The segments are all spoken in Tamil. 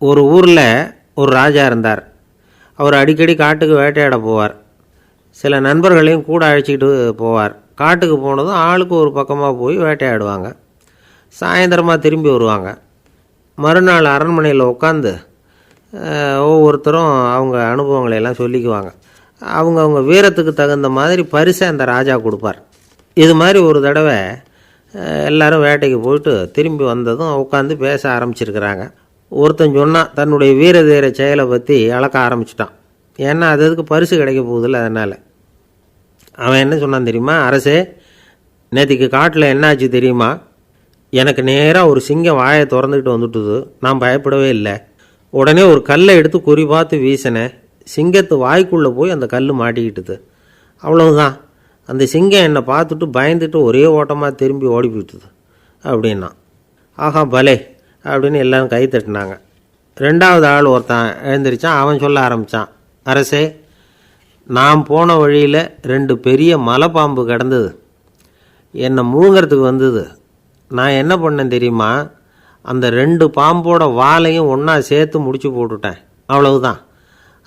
ஒரு ஊரில் ஒரு ராஜா இருந்தார். அவர் அடிக்கடி காட்டுக்கு வேட்டையாட போவார். சில நண்பர்களையும் கூட அழைச்சிக்கிட்டு போவார். காட்டுக்கு போனதும் ஆளுக்கு ஒரு பக்கமாக போய் வேட்டையாடுவாங்க. சாயந்தரமாக திரும்பி வருவாங்க. மறுநாள் அரண்மனையில் உட்காந்து ஒவ்வொருத்தரும் அவங்க அனுபவங்களை எல்லாம் சொல்லிக்குவாங்க. அவங்க வீரத்துக்கு தகுந்த மாதிரி பரிசை அந்த ராஜா கொடுப்பார். இது மாதிரி ஒரு தடவை எல்லாரும் வேட்டைக்கு போயிட்டு திரும்பி வந்ததும் உட்காந்து பேச ஆரம்பிச்சிருக்கிறாங்க. ஒருத்தன் சொன்னான், தன்னுடைய வீர தீர செயலை பற்றி அளக்க ஆரம்பிச்சிட்டான். ஏன்னா அதுக்கு பரிசு கிடைக்க போகுதில்ல, அதனால். அவன் என்ன சொன்னான் தெரியுமா? அரசே, நேற்றுக்கு காட்டில் என்னாச்சு தெரியுமா? எனக்கு நேராக ஒரு சிங்கம் வாயை திறந்துக்கிட்டு வந்துட்டுது. நான் பயப்படவே இல்லை. உடனே ஒரு கல்லை எடுத்து குறி பார்த்து வீசினேன். சிங்கத்து வாய்க்குள்ளே போய் அந்த கல் மாட்டிக்கிட்டுது. அவ்வளவுதான். அந்த சிங்கம் என்னை பார்த்துட்டு பயந்துட்டு ஒரே ஓட்டமாக திரும்பி ஓடி போயிட்டுது அப்படின்னா. ஆஹா பலே அப்படின்னு எல்லோரும் கை தட்டினாங்க. ரெண்டாவது ஆள் ஒருத்தன் எழுந்திரிச்சான். அவன் சொல்ல ஆரம்பித்தான், அரசே, நான் போன வழியில் 2 பெரிய மலைப்பாம்பு கிடந்தது. என்னை முழுங்கிறதுக்கு வந்தது. நான் என்ன பண்ணேன் தெரியுமா? அந்த 2 பாம்போட வாலையும் ஒன்றா சேர்த்து முடிச்சு போட்டுட்டேன். அவ்வளவுதான்.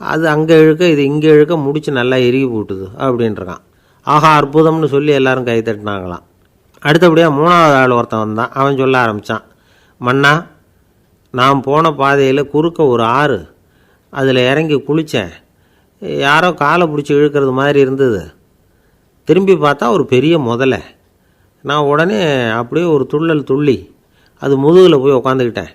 அது அங்கே இழுக்க இது இங்கே இழுக்க முடிச்சு நல்லா இறுகி போட்டுது அப்படின்றான். ஆஹா அற்புதம்னு சொல்லி எல்லாரும் கை தட்டினாங்களாம். அடுத்தபடியாக 3வது ஆள் ஒருத்தன் வந்தான். அவன் சொல்ல ஆரம்பித்தான், மன்னா, நான் போன பாதையில் குறுக்க ஒரு ஆறு. அதில் இறங்கி குளித்தேன். யாரோ காலை பிடிச்சி இழுக்கிறது மாதிரி இருந்தது. திரும்பி பார்த்தா ஒரு பெரிய முதலை. நான் உடனே அப்படியே ஒரு துள்ளல் துள்ளி அது முதுகில் போய் உக்காந்துக்கிட்டேன்.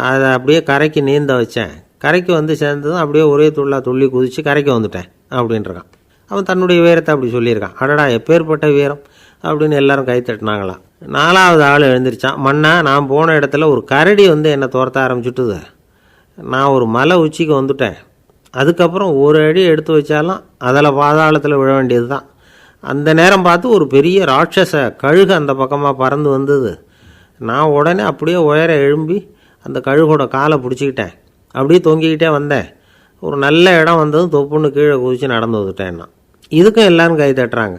அதை அப்படியே கரைக்கு நீந்த வச்சேன். கரைக்கு வந்து சேர்ந்ததும் அப்படியே ஒரே துள்ளி குதித்து கரைக்கு வந்துட்டேன் அப்படின்றான். அவன் தன்னுடைய வீரத்தை அப்படி சொல்லியிருக்கான். அடடா எப்பேற்பட்ட வீரம் அப்படின்னு எல்லாரும் கை தட்டினாங்களாம். 4வது ஆள் எழுந்திரிச்சான். மன்னா, நான் போன இடத்துல ஒரு கரடி வந்து என்னை துரத்த ஆரம்பிச்சுட்டுது. நான் ஒரு மலை உச்சிக்கு வந்துட்டேன். அதுக்கப்புறம் ஒரு அடி எடுத்து வச்சாலும் அதில் பாதாளத்தில் விழ வேண்டியது தான். அந்த நேரம் பார்த்து ஒரு பெரிய ராட்சச கழுகு அந்த பக்கமாக பறந்து வந்தது. நான் உடனே அப்படியே உயர எழும்பி அந்த கழுகோட காலை பிடிச்சிக்கிட்டேன். அப்படியே தொங்கிக்கிட்டே வந்தேன். ஒரு நல்ல இடம் வந்ததும் தொப்புன்னு கீழே குதித்து நடந்து வந்துட்டேன்னா. இதுக்கும் எல்லோரும் கை தட்டுறாங்க.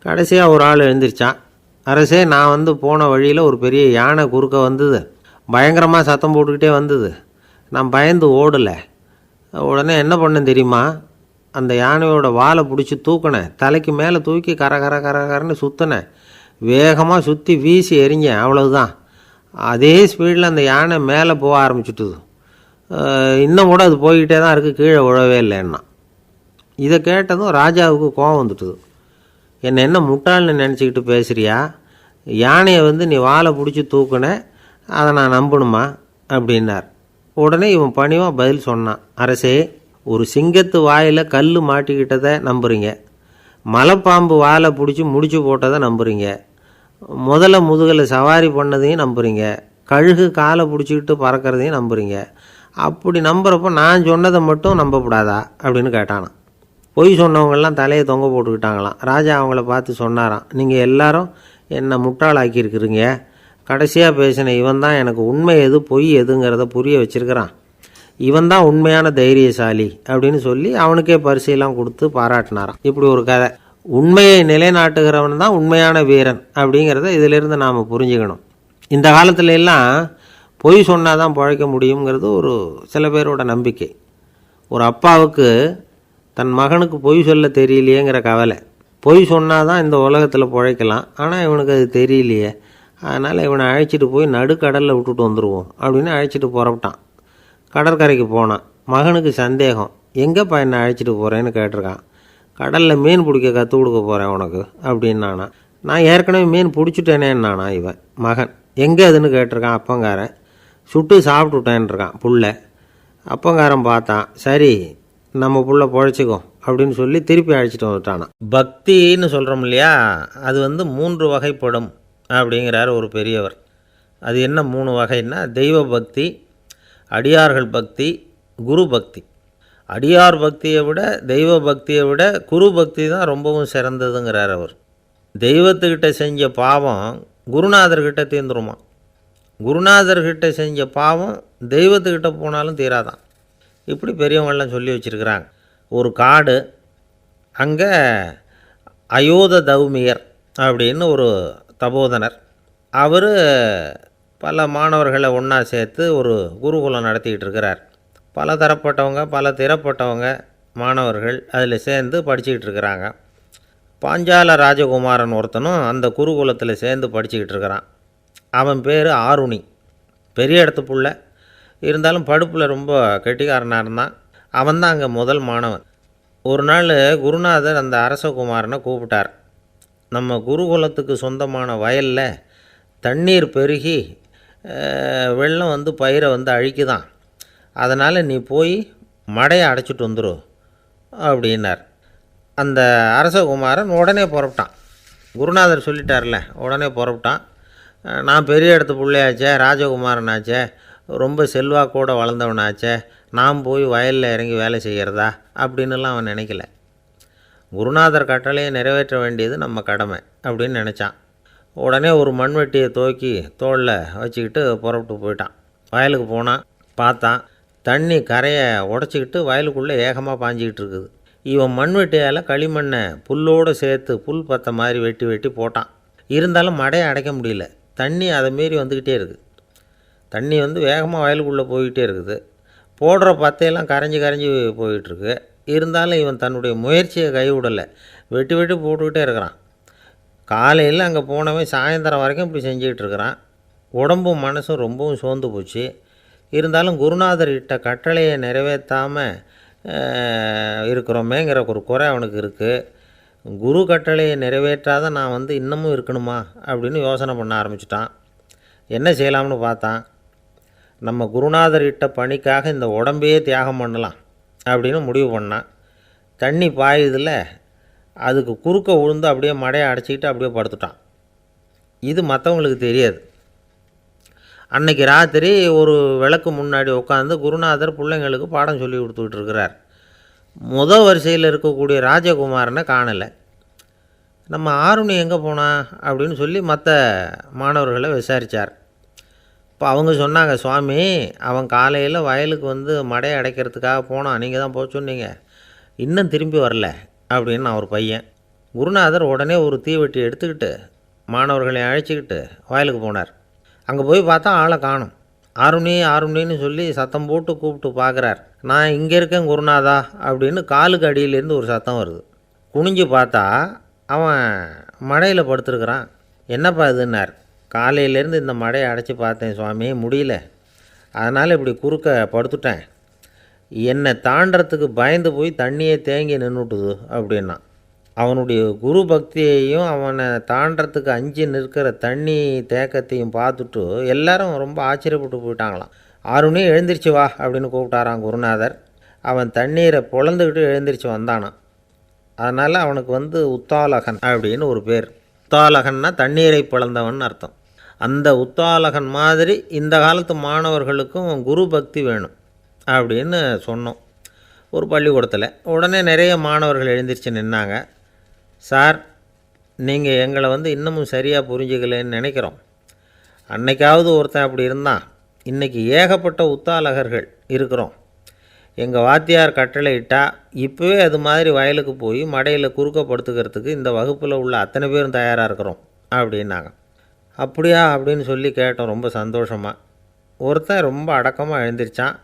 கடைசியாக ஒரு ஆள் எழுந்திரிச்சான். அரசே, நான் வந்து போன வழியில் ஒரு பெரிய யானை குறுக்க வந்தது. பயங்கரமாக சத்தம் போட்டுக்கிட்டே வந்தது. நான் பயந்து ஓடலை. உடனே என்ன பண்ணேன் தெரியுமா? அந்த யானையோட வாலை பிடிச்சி தூக்கினேன். தலைக்கு மேலே தூக்கி கரன்னு சுற்றினேன். வேகமாக சுற்றி வீசி எறிஞ்சேன். அவ்வளவுதான். அதே ஸ்பீடில் அந்த யானை மேலே போக ஆரம்பிச்சுட்டுது. இன்னும் கூட அது போய்கிட்டே தான் இருக்குது, கீழே விழவே இல்லைன்னா. இதை கேட்டதும் ராஜாவுக்கு கோபம் வந்துட்டுது. என்ன முட்டாள்னு நினச்சிக்கிட்டு பேசுகிறியா? யானையை வந்து நீ வாலை பிடிச்சி தூக்குன, அதை நான் நம்பணுமா அப்படின்னார். உடனே இவன் பணிவாக பதில் சொன்னான், அரசே, ஒரு சிங்கத்து வாயில் கல் மாட்டிக்கிட்டதை நம்புறீங்க, மலைப்பாம்பு வாலை பிடிச்சி முடிச்சு போட்டதை நம்புறீங்க, முதல்ல முதுகில் சவாரி பண்ணதையும் நம்புறீங்க, கழுகு காலை பிடிச்சிக்கிட்டு பறக்கிறதையும் நம்புறீங்க. அப்படி நம்புறப்போ நான் சொன்னதை மட்டும் நம்பக்கூடாதா அப்படின்னு கேட்டானான். பொய் சொன்னவங்கெல்லாம் தலையை தொங்க போட்டுக்கிட்டாங்களாம். ராஜா அவங்கள பார்த்து சொன்னாராம், நீங்கள் எல்லாரும் என்னை முட்டாளாக்கியிருக்கிறீங்க. கடைசியாக பேசின இவன் தான் எனக்கு உண்மை எது பொய் எதுங்கிறத புரிய வச்சிருக்கிறான். இவன் தான் உண்மையான தைரியசாலி அப்படின்னு சொல்லி அவனுக்கே பரிசையெல்லாம் கொடுத்து பாராட்டினாராம். இப்படி ஒரு கதை. உண்மையை நிலைநாட்டுகிறவன் தான் உண்மையான வீரன் அப்படிங்கிறத இதிலிருந்து நாம் புரிஞ்சுக்கணும். இந்த காலத்துல எல்லாம் பொய் சொன்னால் தான் பிழைக்க முடியுங்கிறது ஒரு சில பேரோட நம்பிக்கை. ஒரு அப்பாவுக்கு தன் மகனுக்கு பொய் சொல்ல தெரியலையேங்கிற கவலை. பொய் சொன்னால் தான் இந்த உலகத்தில் பிழைக்கலாம், ஆனால் இவனுக்கு அது தெரியலையே, அதனால் இவனை அழைச்சிட்டு போய் நடுக்கடலில் விட்டுட்டு வந்துடுவோம் அப்படின்னு அழைச்சிட்டு புறப்பட்டான். கடற்கரைக்கு போனான். மகனுக்கு சந்தேகம், எங்கேப்பா என்னை அழைச்சிட்டு போகிறேன்னு கேட்டிருக்கான். கடலில் மீன் பிடிக்க கற்றுக் கொடுக்க போகிறேன் உனக்கு அப்படின்னானா. நான் ஏற்கனவே மீன் பிடிச்சிட்டேனேன்னானா இவன் மகன். எங்கே அதுன்னு கேட்டிருக்கான் அப்பங்காரன். சுட்டு சாப்பிட்டுட்டேன்ருக்கான் புள்ள. அப்பங்காரன் பார்த்தான், சரி நம்ம புள்ள பொழைச்சிக்கும் அப்படின்னு சொல்லி திருப்பி அழைச்சிட்டு வந்துட்டானான். பக்தின்னு சொல்கிறோம் இல்லையா, அது வந்து 3 வகைப்படும் அப்படிங்கிறார் ஒரு பெரியவர். அது என்ன 3 வகைன்னா, தெய்வ பக்தி, அடியார்கள் பக்தி, குரு பக்தி. அடியார் பக்தியை விட தெய்வ பக்தியை விட குரு பக்தி தான் ரொம்பவும் சிறந்ததுங்கிறார் அவர். தெய்வத்துக்கிட்ட செஞ்ச பாவம் குருநாதர்கிட்ட தீர்ந்துருமா. குருநாதர்கிட்ட செஞ்ச பாவம் தெய்வத்துக்கிட்ட போனாலும் தீராதான். இப்படி பெரியவங்கள்லாம் சொல்லி வச்சுருக்கிறாங்க. ஒரு காடு, அங்கே அயோத தௌமியர் அப்படின்னு ஒரு தபோதனர். அவர் பல மாணவர்களை ஒன்றா சேர்த்து ஒரு குருகுலம் நடத்திக்கிட்டு இருக்கிறார். பல தரப்பட்டவங்க பல திறப்பட்டவங்க மாணவர்கள் அதில் சேர்ந்து படிச்சுக்கிட்டு இருக்கிறாங்க. பாஞ்சால ராஜகுமாரன் ஒருத்தனும் அந்த குருகுலத்தில் சேர்ந்து படிச்சுக்கிட்டு இருக்கிறான். அவன் பேர் ஆருணி. பெரிய இடத்து புள்ள, இருந்தாலும் படுப்பில் ரொம்ப கெட்டிக்காரனாக இருந்தான். அவன் தான் அங்கே முதல் மாணவன். ஒரு நாள் குருநாதர் அந்த அரசகுமாரனை கூப்பிட்டார். நம்ம குருகுலத்துக்கு சொந்தமான வயலில் தண்ணீர் பெருகி வெள்ளம் வந்து பயிரை வந்து அழிக்குதான், அதனால் நீ போய் மடையை அடைச்சிட்டு வந்துரு அப்படின்னார். அந்த அரசகுமாரன் உடனே புறப்பட்டான். குருநாதர் சொல்லிட்டார்ல, உடனே புறப்பட்டான். நான் பெரிய இடத்து பிள்ளையாச்சே, ராஜகுமாரனாச்சே, ரொம்ப செல்வாக்கோடு வளர்ந்தவனாச்சே, நான் போய் வயலில் இறங்கி வேலை செய்கிறதா அப்படின்னுலாம் அவன் நினைக்கல. குருநாதர் கட்டளையை நிறைவேற்ற வேண்டியது நம்ம கடமை அப்படின்னு நினச்சான். உடனே ஒரு மண்வெட்டியை தூக்கி தோளில் வச்சுக்கிட்டு புறப்பட்டு போயிட்டான். வயலுக்கு போனான். பார்த்தான், தண்ணி கரையை உடச்சிக்கிட்டு வயலுக்குள்ளே ஏகமாக பாஞ்சிக்கிட்டு இருக்குது. இவன் மண்வெட்டியால் களிமண்ணை புல்லோடு சேர்த்து புல் பற்ற மாதிரி வெட்டி வெட்டி போட்டான். இருந்தாலும் மடையை அடைக்க முடியல. தண்ணி அதை மீறி வந்துக்கிட்டே இருக்குது. தண்ணி வந்து வேகமாக வயலுக்குள்ளே போய்கிட்டே இருக்குது. போடுற பத்தையெல்லாம் கரைஞ்சி கரைஞ்சி போயிட்டுருக்கு. இருந்தாலும் இவன் தன்னுடைய முயற்சியை கைவிடலை. வெட்டி வெட்டி போட்டுக்கிட்டே இருக்கிறான். காலையில் அங்கே போனவன் சாயந்தரம் வரைக்கும் இப்படி செஞ்சுக்கிட்டு இருக்கிறான். உடம்பும் மனசும் ரொம்பவும் சோர்ந்து போச்சு. இருந்தாலும் குருநாதர் இட்ட கட்டளையை நிறைவேற்றாமல் இருக்கிறோமேங்கிற ஒரு குறை அவனுக்கு இருக்குது. குரு கட்டளையை நிறைவேற்றாத நான் வந்து இன்னமும் இருக்கணுமா அப்படின்னு யோசனை பண்ண ஆரம்பிச்சிட்டான். என்ன செய்யலாம்னு பார்த்தான். நம்ம குருநாதர் இட்ட பணிக்காக இந்த உடம்பையே தியாகம் பண்ணலாம் அப்படின்னு முடிவு பண்ணான். தண்ணி பாயுதில் அதுக்கு குறுக்க விழுந்து அப்படியே மடையை அடைச்சிக்கிட்டு அப்படியே படுத்துட்டான். இது மற்றவங்களுக்கு தெரியாது. அன்னைக்கு ராத்திரி ஒரு விளக்கு முன்னாடி உட்காந்து குருநாதர் பிள்ளைங்களுக்கு பாடம் சொல்லி கொடுத்துக்கிட்டு இருக்கிறார். வரிசையில் இருக்கக்கூடிய ராஜகுமாரனை காணலை. நம்ம ஆருணி எங்கே போனா அப்படின்னு சொல்லி மற்ற மாணவர்களை விசாரித்தார். இப்போ அவங்க சொன்னாங்க, சுவாமி அவன் காலையில் வயலுக்கு வந்து மடையை அடைக்கிறதுக்காக போனான், நீங்கள் தான் போக சொன்னீங்க, இன்னும் திரும்பி வரல அப்படின்னு அவர் பையன். குருநாதர் உடனே ஒரு தீவெட்டி எடுத்துக்கிட்டு மாணவர்களை அழைச்சிக்கிட்டு வயலுக்கு போனார். அங்கே போய் பார்த்தா ஆளை காணும். ஆருணி ஆருணின்னு சொல்லி சத்தம் போட்டு கூப்பிட்டு பார்க்குறார். நான் இங்கே இருக்கேன் குருநாதா அப்படின்னு காலுக்கு அடியிலேருந்து ஒரு சத்தம் வருது. குனிஞ்சு பார்த்தா அவன் மடையில் படுத்துருக்குறான். என்னப்பா இதுன்னார். காலையிலேருந்து இந்த மடையை அடைச்சி பார்த்தேன் சுவாமி, முடியல, அதனால் இப்படி குறுக்க படுத்துட்டேன். என்னை தாண்டறதுக்கு பயந்து போய் தண்ணியே தேங்கி நின்றுட்டுது அப்படின்னா. அவனுடைய குரு பக்தியையும் அவனை தாண்டறதுக்கு அஞ்சு நிற்கிற தண்ணி தேக்கத்தையும் பார்த்துட்டு எல்லாரும் ரொம்ப ஆச்சரியப்பட்டு போயிட்டாங்களாம். ஆருணி எழுந்திரிச்சு வா அப்படின்னு கூப்பிட்டாரான் குருநாதர். அவன் தண்ணீரை பொழந்துக்கிட்டு எழுந்திரிச்சு வந்தானான். அதனால் அவனுக்கு வந்து உத்தாலகன் அப்படின்னு ஒரு பேர். உத்தாலகன்னா தண்ணீரை பிளந்தவன் அர்த்தம். அந்த உத்தாலகன் மாதிரி இந்த காலத்து மாணவர்களுக்கும் குரு பக்தி வேணும் அப்படின்னு சொன்னோம் ஒரு பள்ளிக்கூடத்தில். உடனே நிறைய மாணவர்கள் எழுந்திரிச்சு நின்னாங்க. சார், நீங்கள் எங்களை வந்து இன்னமும் சரியாக புரிஞ்சுக்கலன்னு நினைக்கிறோம். அன்னைக்காவது ஒருத்தன் அப்படி இருந்தான், இன்றைக்கி ஏகப்பட்ட உத்தாலகர்கள் இருக்கிறோம். எங்கள் வாத்தியார் கட்டளை இட்டால் இப்போவே அது மாதிரி வயலுக்கு போய் மடையில் குறுக்கப்படுத்துக்கிறதுக்கு இந்த வகுப்பில் உள்ள அத்தனை பேரும் தயாராக இருக்கிறோம் அப்படின்னாங்க. அப்படியா அப்படின்னு சொல்லி கேட்டோம் ரொம்ப சந்தோஷமாக. ஒருத்தன் ரொம்ப அடக்கமாக எழுந்திரிச்சான்.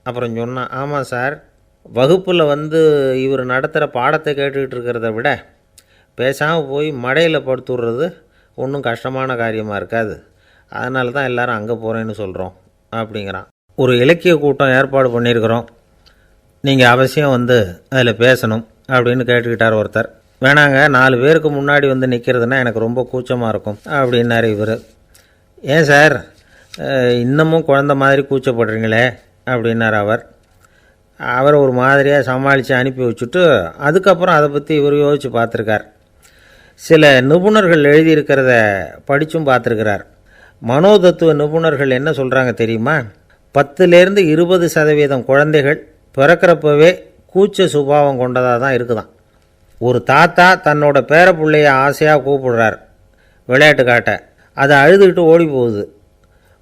அப்புறம் சொன்னான், ஆமாம் சார், வகுப்பில் வந்து இவர் நடத்துகிற பாடத்தை கேட்டுக்கிட்டு இருக்கிறத விட பேசாமல் போய் மடையில் படுத்துடுறது ஒன்றும் கஷ்டமான காரியமாக இருக்காது, அதனால தான் எல்லோரும் அங்கே போகிறேன்னு சொல்கிறோம் அப்படிங்கிறான். ஒரு இலக்கிய கூட்டம் ஏற்பாடு பண்ணியிருக்கிறோம், நீங்கள் அவசியம் வந்து அதில் பேசணும் அப்படின்னு கேட்டுக்கிட்டார் ஒருத்தர். வேணாங்க, 4 பேருக்கு முன்னாடி வந்து நிற்கிறதுனா எனக்கு ரொம்ப கூச்சமாக இருக்கும் அப்படின்னாரு இவர். ஏன் சார் இன்னமும் குழந்த மாதிரி கூச்சப்படுறீங்களே அப்படின்னார் அவர். அவரை ஒரு மாதிரியாக சமாளித்து அனுப்பி வச்சுட்டு அதுக்கப்புறம் அதை பற்றி இவர் யோசித்து பார்த்துருக்கார். சில நிபுணர்கள் எழுதியிருக்கிறத படித்தும் பார்த்துருக்கிறார். மனோதத்துவ நிபுணர்கள் என்ன சொல்கிறாங்க தெரியுமா? 10லேருந்து 20% குழந்தைகள் பிறக்கிறப்பவே கூச்ச சுபாவம் கொண்டதாக தான் இருக்குதான். ஒரு தாத்தா தன்னோட பேர பிள்ளைய ஆசையாக கூப்பிடுறார் விளையாட்டு காட்ட, அதை அழுதுகிட்டு ஓடி போகுது.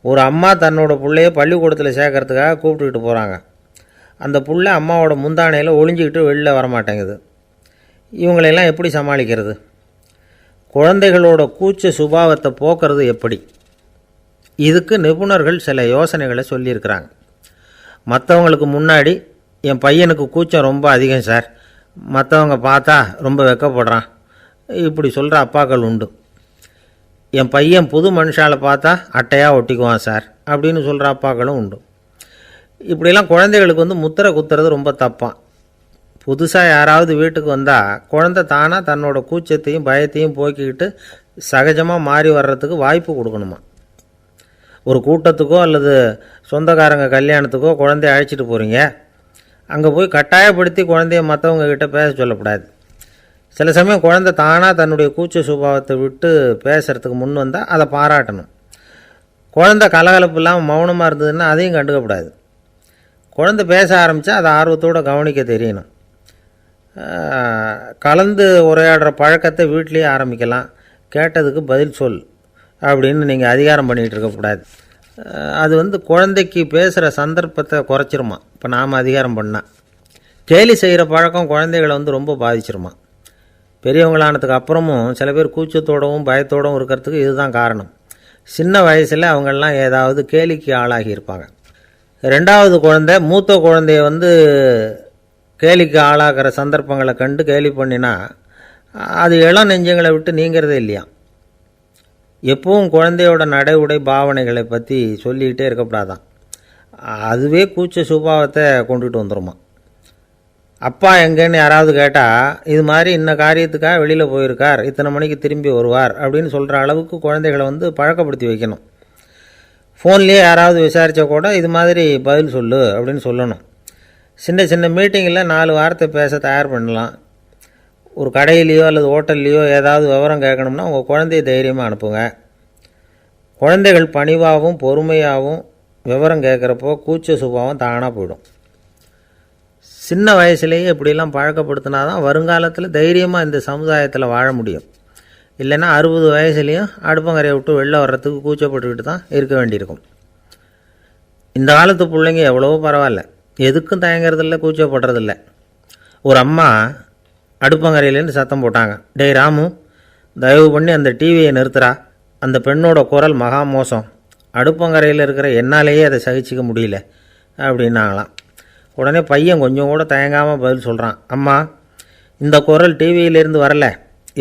ஒரு அம்மா தன்னோட பிள்ளைய பள்ளிக்கூடத்தில் சேர்க்கறதுக்காக கூப்பிட்டுக்கிட்டு போகிறாங்க. அந்த பிள்ளை அம்மாவோட முந்தானையில் ஒளிஞ்சிக்கிட்டு வெளில வரமாட்டேங்குது. இவங்களெல்லாம் எப்படி சமாளிக்கிறது? குழந்தைகளோட கூச்ச சுபாவத்தை போக்குறது எப்படி இதுக்கு நிபுணர்கள் சில யோசனைகளை சொல்லியிருக்கிறாங்க. மற்றவங்களுக்கு முன்னாடி என் பையனுக்கு கூச்சம் ரொம்ப அதிகம் சார், மற்றவங்க பார்த்தா ரொம்ப வெக்கப்படுறான், இப்படி சொல்கிற அப்பாக்கள் உண்டு. என் பையன் புது மனுஷாலை பார்த்தா அட்டையாக ஒட்டிக்குவான் சார் அப்படின்னு சொல்கிற அப்பாக்களும் உண்டு. இப்படிலாம் குழந்தைகளுக்கு முத்திரை குத்துறது ரொம்ப தப்பான். புதுசாக யாராவது வீட்டுக்கு வந்தால் குழந்தை தானாக தன்னோட கூச்சத்தையும் பயத்தையும் போக்கிக்கிட்டு சகஜமாக மாறி வர்றதுக்கு வாய்ப்பு கொடுக்கணுமா. ஒரு கூட்டத்துக்கோ அல்லது சொந்தக்காரங்க கல்யாணத்துக்கோ குழந்தைய அழைச்சிட்டு போகிறீங்க, அங்கே போய் கட்டாயப்படுத்தி குழந்தைய மற்றவங்க கிட்ட பேச சொல்லக்கூடாது. சில சமயம் குழந்தை தானாக தன்னுடைய கூச்ச சுபாவத்தை விட்டு பேசுகிறதுக்கு முன் வந்தால் அதை பாராட்டணும். குழந்தை கலகலப்பு இல்லாமல் மௌனமாக இருந்ததுன்னா அதையும் கண்டுக்கக்கூடாது. குழந்தை பேச ஆரம்பித்தா அதை ஆர்வத்தோடு கவனிக்க தெரியணும். கலந்து உரையாடுற பழக்கத்தை வீட்லேயே ஆரம்பிக்கலாம். கேட்டதுக்கு பதில் சொல் அப்படின்னு நீங்கள் அதிகாரம் பண்ணிகிட்டு இருக்கக்கூடாது. அது குழந்தைக்கு பேசுகிற சந்தர்ப்பத்தை குறைச்சிருமா. இப்போ நாம் அதிகாரம் பண்ணால் கேலி செய்கிற பழக்கம் குழந்தைகளை ரொம்ப பாதிச்சிருமா. பெரியவங்களானதுக்கு அப்புறமும் சில பேர் கூச்சத்தோடவும் பயத்தோடவும் இருக்கிறதுக்கு இதுதான் காரணம். சின்ன வயசில் அவங்கெல்லாம் ஏதாவது கேலிக்கு ஆளாகி இருப்பாங்க. ரெண்டாவது குழந்தை மூத்த குழந்தைய கேலிக்கு ஆளாகிற சந்தர்ப்பங்களை கண்டு கேலி பண்ணினா அது இளம் நெஞ்சங்களை விட்டு நீங்கிறதே இல்லையா. எப்பவும் குழந்தையோட நடை உடை பாவனைகளை பற்றி சொல்லிக்கிட்டே இருக்கக்கூடாதான். அதுவே கூச்ச சுபாவத்தை கொண்டுட்டு வந்துடுமா. அப்பா எங்கேன்னு யாராவது கேட்டால் இது மாதிரி இன்ன காரியத்துக்காக வெளியில் போயிருக்கார், இத்தனை மணிக்கு திரும்பி வருவார் அப்படின்னு சொல்கிற அளவுக்கு குழந்தைகளை பழக்கப்படுத்தி வைக்கணும். ஃபோன்லேயே யாராவது விசாரித்தா கூட இது மாதிரி பதில் சொல்லு அப்படின்னு சொல்லணும். சின்ன சின்ன மீட்டிங்கில் 4 வார்த்தை பேச தயார் பண்ணலாம். ஒரு கடையிலையோ அல்லது ஹோட்டல்லையோ ஏதாவது விவரம் கேட்கணும்னா உங்கள் குழந்தைய தைரியமாக அனுப்புங்க. குழந்தைகள் பணிவாகவும் பொறுமையாகவும் விவரம் கேட்குறப்போ கூச்ச சுபாவம் தானாக போயிடும். சின்ன வயசுலேயே இப்படிலாம் பழக்கப்படுத்தினா தான் வருங்காலத்தில் தைரியமாக இந்த சமுதாயத்தில் வாழ முடியும். இல்லைன்னா 60 வயசுலேயும் அடுப்பங்கரையை விட்டு வெளில வர்றதுக்கு கூச்சப்பட்டுக்கிட்டு தான் இருக்க வேண்டியிருக்கும். இந்த காலத்து பிள்ளைங்க எவ்வளவோ பரவாயில்ல, எதுக்கும் தயங்குறதில்ல, கூச்சப்படுறதில்ல. ஒரு அம்மா அடுப்பங்கரையிலேருந்து சத்தம் போட்டாங்க, டேய் ராமு, தயவு பண்ணி அந்த டிவியை நிறுத்துறா, அந்த பெண்ணோட குரல் மகா மோசம், அடுப்பங்கரையில் இருக்கிற என்னாலேயே அதை சகிச்சிக்க முடியல அப்படின்னாங்களாம். உடனே பையன் கொஞ்சம் கூட தயங்காமல் பதில் சொல்கிறான், அம்மா இந்த குரல் டிவியிலேருந்து வரல,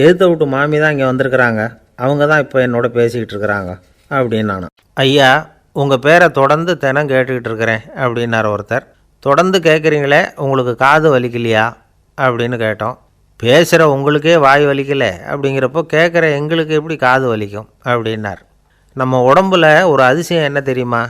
எழுத்த விட்டு மாமி தான் இங்கே வந்திருக்கிறாங்க, அவங்க தான் இப்போ என்னோட பேசிக்கிட்டு இருக்கிறாங்க அப்படின்னு. ஐயா, உங்கள் பேரை தொடர்ந்து தினம் கேட்டுக்கிட்டு இருக்கிறேன் அப்படின்னார் ஒருத்தர். தொடர்ந்து கேட்குறீங்களே, உங்களுக்கு காது வலிக்கலையா அப்படின்னு கேட்டோம். பேசுகிற உங்களுக்கே வாய் வலிக்கலை அப்படிங்கிறப்போ கேட்குற எங்களுக்கு எப்படி காது வலிக்கும் அப்படின்னார். நம்ம உடம்புல ஒரு அதிசயம் என்ன தெரியுமா,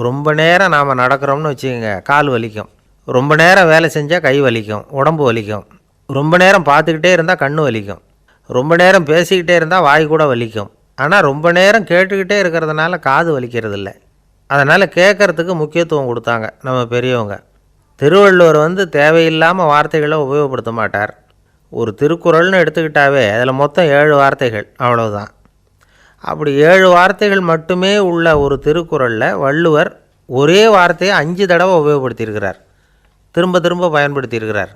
ரொம்ப நேரம் நாம் நடக்கிறோம்னு வச்சுக்கோங்க, கால் வலிக்கும். ரொம்ப நேரம் வேலை செஞ்சால் கை வலிக்கும், உடம்பு வலிக்கும். ரொம்ப நேரம் பார்த்துக்கிட்டே இருந்தால் கண்ணு வலிக்கும். ரொம்ப நேரம் பேசிக்கிட்டே இருந்தால் வாய் கூட வலிக்கும். ஆனால் ரொம்ப நேரம் கேட்டுக்கிட்டே இருக்கிறதுனால காது வலிக்கிறது இல்லை. அதனால் கேட்குறதுக்கு முக்கியத்துவம் கொடுத்தாங்க நம்ம பெரியவங்க. திருவள்ளுவர் தேவையில்லாமல் வார்த்தைகளை உபயோகப்படுத்த மாட்டார். ஒரு திருக்குறள்னு எடுத்துக்கிட்டாவே அதில் மொத்தம் 7 வார்த்தைகள், அவ்வளவுதான். அப்படி 7 வார்த்தைகள் மட்டுமே உள்ள ஒரு திருக்குறளில் வள்ளுவர் ஒரே வார்த்தையை 5 தடவை உபயோகப்படுத்தியிருக்கிறார், திரும்ப திரும்ப பயன்படுத்தியிருக்கிறார்.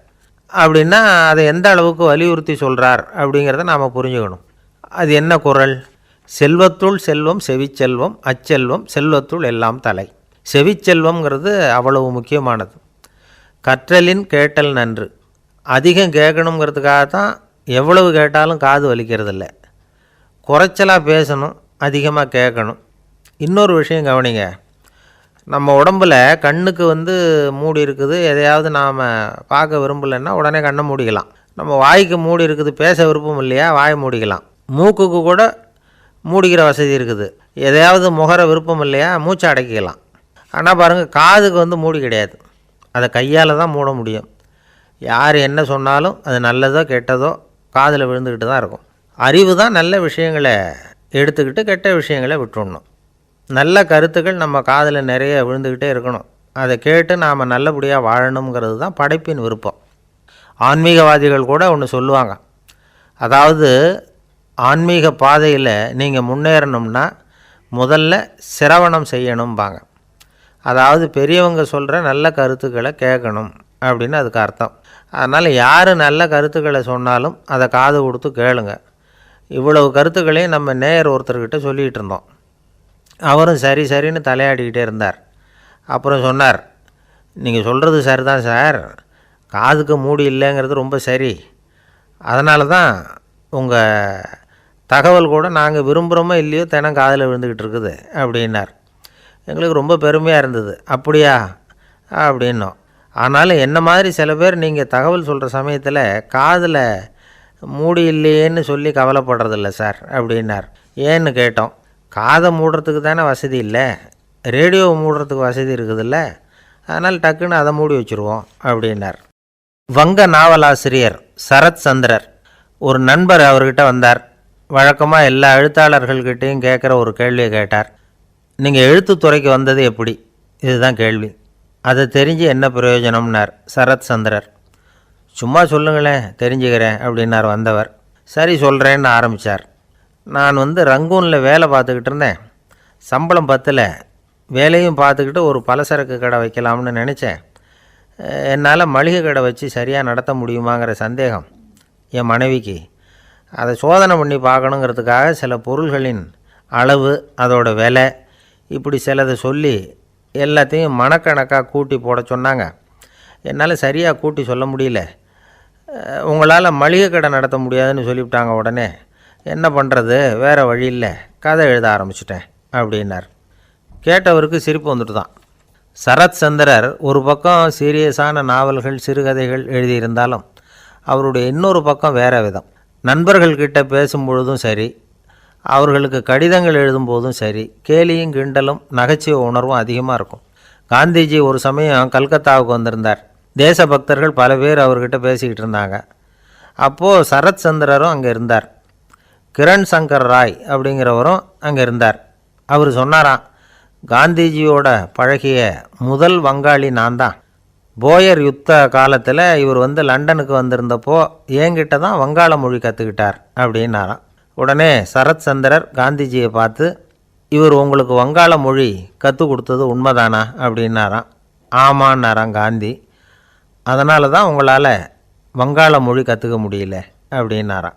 அப்படின்னா அதை எந்த அளவுக்கு வலியுறுத்தி சொல்கிறார் அப்படிங்கிறத நாம் புரிஞ்சுக்கணும். அது என்ன குறள்? செல்வத்துள் செல்வம் செவிச்செல்வம், அச்செல்வம் செல்வத்துள் எல்லாம் தலை. செவிச்செல்வம்ங்கிறது அவ்வளவு முக்கியமானது. கற்றலின் கேட்டல் நன்று. அதிகம் கேட்கணுங்கிறதுக்காக தான் எவ்வளவு கேட்டாலும் காது வலிக்கிறதில்ல. குறைச்சலாக பேசணும், அதிகமாக கேட்கணும். இன்னொரு விஷயம் கவனிங்க, நம்ம உடம்பில் கண்ணுக்கு மூடி இருக்குது, எதையாவது நாம் பார்க்க விரும்பலைன்னா உடனே கண்ணை மூடிக்கலாம். நம்ம வாய்க்கு மூடி இருக்குது, பேச விருப்பம் இல்லையா, வாயை மூடிக்கலாம். மூக்குக்கு கூட மூடிக்கிற வசதி இருக்குது, எதையாவது முகர விருப்பம் இல்லையா, மூச்சை அடக்கிக்கலாம். ஆனால் பாருங்கள், காதுக்கு மூடி கிடையாது, அதை கையால் தான் மூட முடியும். யார் என்ன சொன்னாலும் அது நல்லதோ கெட்டதோ காதில் விழுந்துக்கிட்டு தான் இருக்கும். அறிவு தான் நல்ல விஷயங்களை எடுத்துக்கிட்டு கெட்ட விஷயங்களை விட்டுடணும். நல்ல கருத்துக்கள் நம்ம காதில் நிறைய விழுந்துக்கிட்டே இருக்கணும். அதை கேட்டு நாம் நல்லபடியாக வாழணுங்கிறது தான் படைப்பின் விருப்பம். ஆன்மீகவாதிகள் கூட ஒன்று சொல்லுவாங்க, அதாவது ஆன்மீக பாதையில் நீங்கள் முன்னேறணும்னா முதல்ல சிரவணம் செய்யணும்பாங்க. அதாவது பெரியவங்க சொல்கிற நல்ல கருத்துக்களை கேட்கணும் அப்படின்னு அதுக்கு அர்த்தம். அதனால் யார் நல்ல கருத்துக்களை சொன்னாலும் அதை காது கொடுத்து கேளுங்க. இவ்வளவு கருத்துக்களையும் நம்ம நேயர் ஒருத்தர்கிட்ட சொல்லிகிட்டு இருந்தோம். அவரும் சரி சரின்னு தலையாடிக்கிட்டே இருந்தார். அப்புறம் சொன்னார், நீங்கள் சொல்கிறது சரிதான் சார், காதுக்கு மூடி இல்லைங்கிறது ரொம்ப சரி. அதனால தான் உங்கள் தகவல் கூட நாங்கள் விரும்புகிறோமோ இல்லையோ தினம் காதில் விழுந்துக்கிட்டு இருக்குது அப்படின்னார். எங்களுக்கு ரொம்ப பெருமையாக இருந்தது. அப்படியா அப்படின்னோம். ஆனாலும் என்ன மாதிரி சில பேர் நீங்கள் தகவல் சொல்கிற சமயத்தில் காதில் மூடி இல்லையேன்னு சொல்லி கவலைப்படுறதில்ல சார் அப்படின்னார். ஏன்னு கேட்டோம். காதை மூடுறதுக்கு தானே வசதி இல்லை, ரேடியோவை மூடுறதுக்கு வசதி இருக்குதுல்ல, அதனால் டக்குன்னு அதை மூடி வச்சுருவோம் அப்படின்னார். வங்க நாவலாசிரியர் சரத் சந்திரர் ஒரு நண்பர் அவர்கிட்ட வந்தார். வழக்கமாக எல்லா எழுத்தாளர்கள்கிட்டையும் கேட்குற ஒரு கேள்வியை கேட்டார். நீங்கள் எழுத்துத்துறைக்கு வந்தது எப்படி? இதுதான் கேள்வி. அதை தெரிஞ்சு என்ன பிரயோஜனம்னார் சரத் சந்திரர். சும்மா சொல்லுங்களேன், தெரிஞ்சுக்கிறேன் அப்படின்னார் வந்தவர். சரி சொல்கிறேன்னு ஆரம்பித்தார். நான் ரங்கூனில் வேலை பார்த்துக்கிட்டு இருந்தேன். சம்பளம் பத்தில், வேலையும் பார்த்துக்கிட்டு ஒரு பலசரக்கு கடை வைக்கலாம்னு நினச்சேன். என்னால் மளிகை கடை வச்சு சரியாக நடத்த முடியுமாங்கிற சந்தேகம் என் மனைவிக்கு. அதை சோதனை பண்ணி பார்க்கணுங்கிறதுக்காக சில பொருள்களின் அளவு, அதோட விலை, இப்படி சிலதை சொல்லி எல்லாத்தையும் மனக்கணக்காக கூட்டி போட சொன்னாங்க. என்னால் சரியாக கூட்டி சொல்ல முடியல. உங்களால் மளிகை கடை நடத்த முடியாதுன்னு சொல்லிவிட்டாங்க. உடனே என்ன பண்ணுறது, வேறு வழி இல்லை, கதை எழுத ஆரம்பிச்சிட்டேன் அப்படின்னார். கேட்டவருக்கு சிரிப்பு வந்துட்டு தான். சரத் சந்திரர் ஒரு பக்கம் சீரியஸான நாவல்கள், சிறுகதைகள் எழுதியிருந்தாலும் அவருடைய இன்னொரு பக்கம் வேறு விதம். நண்பர்கள்கிட்ட பேசும்பொழுதும் சரி, அவர்களுக்கு கடிதங்கள் எழுதும்போதும் சரி, கேலியும் கிண்டலும் நகைச்சுவை உணர்வும் அதிகமாக இருக்கும். காந்திஜி ஒரு சமயம் கல்கத்தாவுக்கு வந்திருந்தார். தேசபக்தர்கள் பல பேர் அவர்கிட்ட பேசிக்கிட்டு இருந்தாங்க. அப்போது சரத் சந்திரரும் அங்கே இருந்தார். கிரண் சங்கர் ராய் அப்படிங்கிறவரும் அங்கே இருந்தார். அவர் சொன்னாராம், காந்திஜியோட பழகிய முதல் வங்காளி நான் தான். போயர் யுத்த காலத்தில் இவர் லண்டனுக்கு வந்திருந்தப்போ என்கிட்ட தான் வங்காள மொழி கற்றுக்கிட்டார் அப்படின்னாராம். உடனே சரத் சந்திரர் காந்திஜியை பார்த்து, இவர் உங்களுக்கு வங்காள மொழி கற்றுக் கொடுத்தது உண்மைதானா அப்படின்னாராம். ஆமான்னாராம் காந்தி. அதனால தான் உங்களால் வங்காள மொழி கற்றுக்க முடியல அப்படின்னாராம்.